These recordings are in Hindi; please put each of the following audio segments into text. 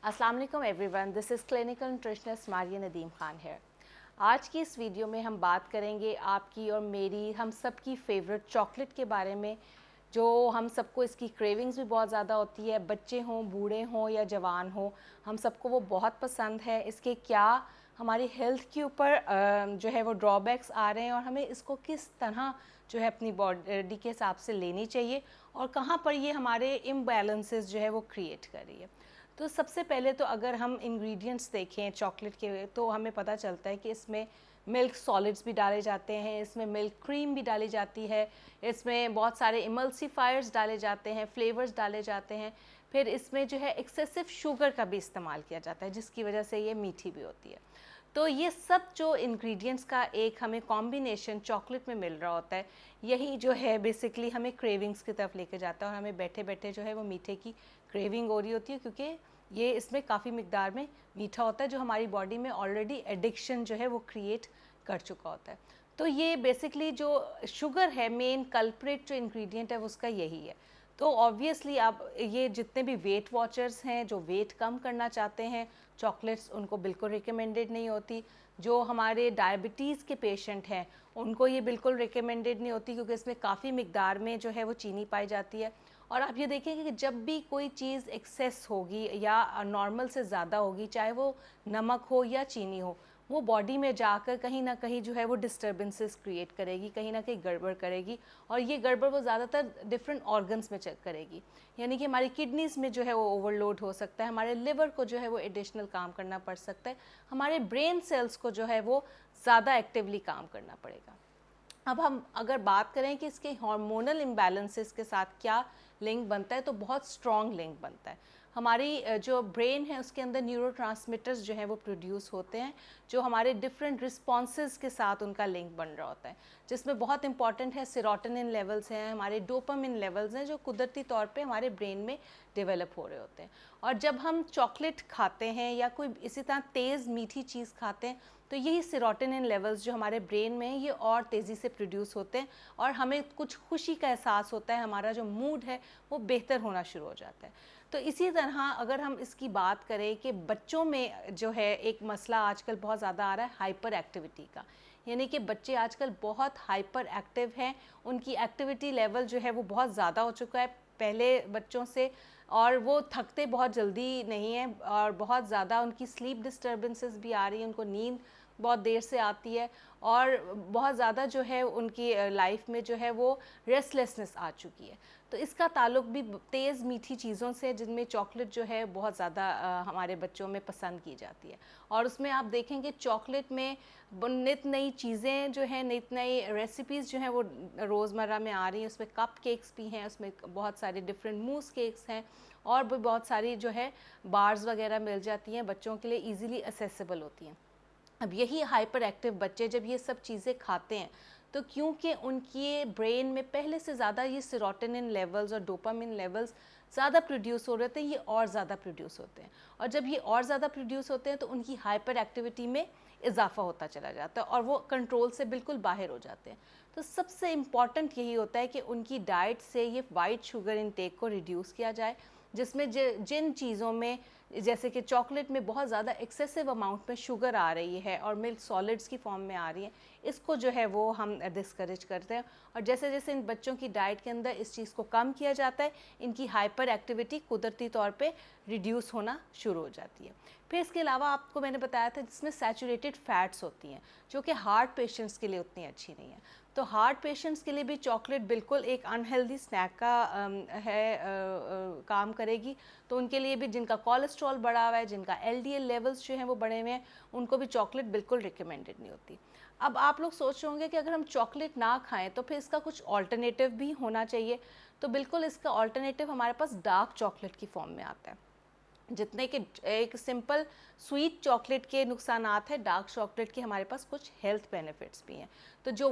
अस्सलाम वालेकुम everyone, this is clinical nutritionist Maria Nadeem Khan है। आज की इस वीडियो में हम बात करेंगे आपकी और मेरी, हम सब की फेवरेट चॉकलेट के बारे में, जो हम सबको इसकी क्रेविंग्स भी बहुत ज़्यादा होती है। बच्चे हों, बूढ़े हों या जवान हों, हम सबको वो बहुत पसंद है। इसके क्या हमारी हेल्थ के ऊपर जो है वो ड्रॉबैक्स आ रहे हैं और हमें इसको किस तरह जो है अपनी बॉडी के हिसाब से लेनी चाहिए और कहाँ पर ये हमारे इम्बैलेंसेस जो है वो क्रिएट कर रही है। तो सबसे पहले तो अगर हम इंग्रेडिएंट्स देखें चॉकलेट के, तो हमें पता चलता है कि इसमें मिल्क सॉलिड्स भी डाले जाते हैं, इसमें मिल्क क्रीम भी डाली जाती है, इसमें बहुत सारे इमल्सीफायर्स डाले जाते हैं, फ्लेवर्स डाले जाते हैं। फिर इसमें जो है एक्सेसिव शुगर का भी इस्तेमाल किया जाता है, जिसकी वजह से ये मीठी भी होती है। तो ये सब जो इंग्रेडिएंट्स का एक हमें कॉम्बिनेशन चॉकलेट में मिल रहा होता है, यही जो है बेसिकली हमें क्रेविंग्स की तरफ लेके जाता है और हमें बैठे बैठे जो है वो मीठे की क्रेविंग हो रही होती है, क्योंकि ये इसमें काफ़ी मिकदार में मीठा होता है जो हमारी बॉडी में ऑलरेडी एडिक्शन जो है वो क्रिएट कर चुका होता है। तो ये बेसिकली जो शुगर है, मेन कल्प्रिट जो इंग्रेडिएंट है उसका यही है। तो ऑब्वियसली आप ये जितने भी वेट वॉचर्स हैं जो वेट कम करना चाहते हैं, चॉकलेट्स उनको बिल्कुल रिकमेंडेड नहीं होती। जो हमारे डायबिटीज़ के पेशेंट हैं उनको ये बिल्कुल रिकमेंडेड नहीं होती, क्योंकि इसमें काफ़ी मिकदार में जो है वो चीनी पाई जाती है। और आप ये देखेंगे कि जब भी कोई चीज़ एक्सेस होगी या नॉर्मल से ज़्यादा होगी, चाहे वो नमक हो या चीनी हो, वो बॉडी में जाकर कहीं ना कहीं जो है वो डिस्टर्बेंसेस क्रिएट करेगी, कहीं ना कहीं गड़बड़ करेगी। और ये गड़बड़ वो ज़्यादातर डिफरेंट ऑर्गन्स में चेक करेगी, यानी कि हमारी किडनीज़ में जो है वो ओवरलोड हो सकता है, हमारे लिवर को जो है वो एडिशनल काम करना पड़ सकता है, हमारे ब्रेन सेल्स को जो है वो ज़्यादा एक्टिवली काम करना पड़ेगा। अब हम अगर बात करें कि इसके हार्मोनल इम्बैलेंसेस के साथ क्या लिंक बनता है, तो बहुत स्ट्रॉन्ग लिंक बनता है। हमारी जो ब्रेन है उसके अंदर न्यूरोट्रांसमीटर्स जो हैं वो प्रोड्यूस होते हैं, जो हमारे डिफरेंट रिस्पॉन्सेज के साथ उनका लिंक बन रहा होता है, जिसमें बहुत इंपॉर्टेंट है सेरोटोनिन लेवल्स हैं, हमारे डोपामिन लेवल्स हैं, जो कुदरती तौर पे हमारे ब्रेन में डेवलप हो रहे होते हैं। और जब हम चॉकलेट खाते हैं या कोई इसी तरह तेज़ मीठी चीज़ खाते हैं, तो यही सेरोटोनिन लेवल्स जो हमारे ब्रेन में हैं ये और तेज़ी से प्रोड्यूस होते हैं और हमें कुछ खुशी का एहसास होता है, हमारा जो मूड है वो बेहतर होना शुरू हो जाता है। तो इसी तरह अगर हम इसकी बात करें कि बच्चों में जो है एक मसला आजकल बहुत ज़्यादा आ रहा है हाइपर एक्टिविटी का, यानी कि बच्चे आजकल बहुत हाइपर एक्टिव हैं, उनकी एक्टिविटी लेवल जो है वो बहुत ज़्यादा हो चुका है पहले बच्चों से, और वो थकते बहुत जल्दी नहीं हैं और बहुत ज़्यादा उनकी स्लीप डिस्टर्बेंसेस भी आ रही हैं, उनको नींद बहुत देर से आती है और बहुत ज़्यादा जो है उनकी लाइफ में जो है वो रेस्टलेसनेस आ चुकी है। तो इसका ताल्लुक भी तेज़ मीठी चीज़ों से, जिनमें चॉकलेट जो है बहुत ज़्यादा हमारे बच्चों में पसंद की जाती है। और उसमें आप देखेंगे चॉकलेट में नित नई चीज़ें जो हैं, नित नई रेसिपीज़ जो हैं वो रोज़मर्रा में आ रही हैं। उसमें कप केक्स भी हैं, उसमें बहुत सारे डिफरेंट मूस केक्स हैं और भी बहुत सारी जो है बार्स वगैरह मिल जाती हैं, बच्चों के लिए ईज़िली एक्सेसिबल होती हैं। अब यही हाइपर एक्टिव बच्चे जब ये सब चीज़ें खाते हैं, तो क्योंकि उनके ब्रेन में पहले से ज़्यादा ये सेरोटोनिन लेवल्स और डोपामिन लेवल्स ज़्यादा प्रोड्यूस हो रहे थे, ये और ज़्यादा प्रोड्यूस होते हैं। और जब ये और ज़्यादा प्रोड्यूस होते हैं तो उनकी हाइपर एक्टिविटी में इजाफा होता चला जाता है और वो कंट्रोल से बिल्कुल बाहर हो जाते हैं। तो सबसे इम्पॉर्टेंट यही होता है कि उनकी डाइट से ये वाइट शुगर इनटेक को रिड्यूस किया जाए, जिसमें जिन चीज़ों में जैसे कि चॉकलेट में बहुत ज़्यादा एक्सेसिव अमाउंट में शुगर आ रही है और मिल्क सॉलिड्स की फॉर्म में आ रही है, इसको जो है वो हम डिस्करेज करते हैं। और जैसे जैसे इन बच्चों की डाइट के अंदर इस चीज़ को कम किया जाता है, इनकी हाइपर एक्टिविटी कुदरती तौर पे रिड्यूस होना शुरू हो जाती है। फिर इसके अलावा आपको मैंने बताया था जिसमें सैचुरेटेड फैट्स होती हैं, जो कि हार्ट पेशेंट्स के लिए उतनी अच्छी नहीं है। तो हार्ट पेशेंट्स के लिए भी चॉकलेट बिल्कुल एक अनहेल्दी स्नैक का काम करेगी। तो उनके लिए भी जिनका कोलेस्ट्रॉल बढ़ा हुआ है, जिनका एलडीएल लेवल्स जो हैं वो बढ़े हुए हैं, उनको भी चॉकलेट बिल्कुल रिकमेंडेड नहीं होती। अब आप लोग सोच रहे होंगे कि अगर हम चॉकलेट ना खाएं तो फिर इसका कुछ ऑल्टरनेटिव भी होना चाहिए। तो बिल्कुल इसका ऑल्टरनेटिव हमारे पास डार्क चॉकलेट की फॉर्म में आता है। जितने कि एक सिंपल स्वीट चॉकलेट के नुकसानात हैं, डार्क चॉकलेट के हमारे पास कुछ हेल्थ बेनिफिट्स भी हैं। तो जो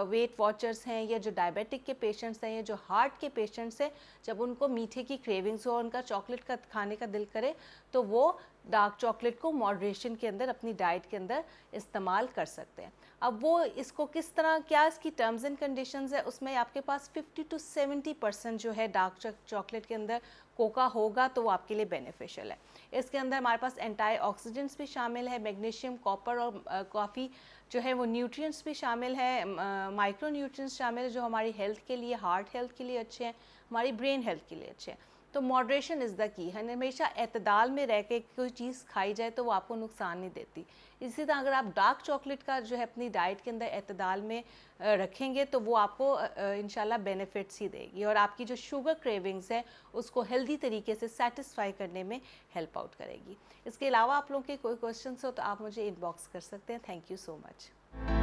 वेट वॉचर्स हैं या जो डायबिटिक के पेशेंट्स हैं या जो हार्ट के पेशेंट्स हैं, जब उनको मीठे की क्रेविंग्स हो और उनका चॉकलेट का खाने का दिल करे, तो वो डार्क चॉकलेट को मॉडरेशन के अंदर अपनी डाइट के अंदर इस्तेमाल कर सकते हैं। अब वो इसको किस तरह, क्या इसकी टर्म्स एंड कंडीशंस है, उसमें आपके पास 50 to 70% जो है डार्क चॉकलेट के अंदर कोका होगा तो वो आपके लिए बेनिफिशियल है। इसके अंदर हमारे पास एंटीऑक्सीडेंट्स भी शामिल है, मैग्नीशियम, कॉपर और काफ़ी जो है वो न्यूट्रिएंट्स भी शामिल है, माइक्रो न्यूट्रिएंट्स शामिल है जो हमारी हेल्थ के लिए, हार्ट हेल्थ के लिए अच्छे हैं, हमारी ब्रेन हेल्थ के लिए अच्छे हैं। तो मॉडरेशन इज़ द की है, हमेशा एतदाल में रह के कोई चीज़ खाई जाए तो वो आपको नुकसान नहीं देती। इसी तरह अगर आप डार्क चॉकलेट का जो है अपनी डाइट के अंदर एतदाल में रखेंगे तो वो आपको इंशाल्लाह बेनिफिट्स ही देगी और आपकी जो शुगर क्रेविंग्स है उसको हेल्दी तरीके से सेटिस्फाई करने में हेल्प आउट करेगी। इसके अलावा आप लोगों के कोई क्वेश्चंस हो तो आप मुझे इनबॉक्स कर सकते हैं। Thank you so much.